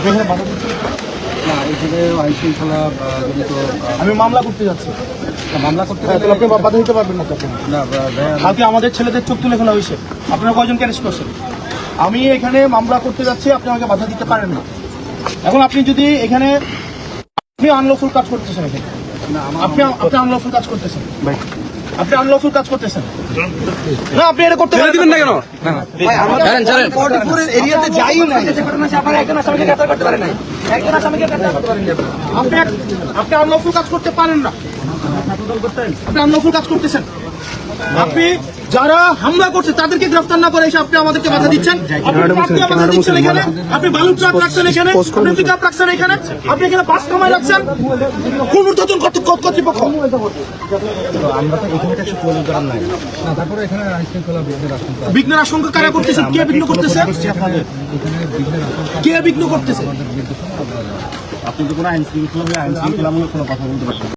না, এখানে আইন শৃঙ্খলা জনিত আমি মামলা করতে যাচ্ছি। মামলা করতে তাহলে আপনি বাধা দিতে পারবেন না তখন। না, কালকে আমাদের ছেলেদের চোখ তুলে ফেলা হয়েছে, আপনারা কয়জনকে অ্যারেস্ট করছেন? আমি এখানে মামলা করতে যাচ্ছি, আপনি আমাকে বাধা দিতে পারেন না। এখন আপনি যদি এখানে আপনি আনলফুল কাজ করতেছেন, এখানে আপনি আনলফুল কাজ করতেছেন, আপনি আনলফুল কাজ করতেছেন না, আপনি এটা করতে পারবেন না কেন? এরিয়াতে যাই না, আপনি আনলফুল কাজ করতে পারেন না, আপনি আনলফুল কাজ করতেছেন। আপনি যারা হামলা করছে তাদেরকে গ্রেফতার না করে এসে আপনি আমাদেরকে বাধা দিচ্ছেন। এখানে আপনি বালু ট্রাক রাখছেন, এখানে আপনি পিকআপ রাখছেন, এখানে আপনি এখানে বাস কামাই রাখছেন। কোন ঊর্ধ্বতন কর্তৃপক্ষ? আমরা তো এখানে কিছু প্রয়োজন করার নাই। না, তারপরে এখানে আইন শৃঙ্খলা বিঘ্নের আশঙ্কা কারা করতেছেন? কে বিঘ্ন করতেছে? কে বিঘ্ন করতেছে? আপনি তো কোনো আইন শৃঙ্খলামূলক কোনো কথা বলতে পারছেন।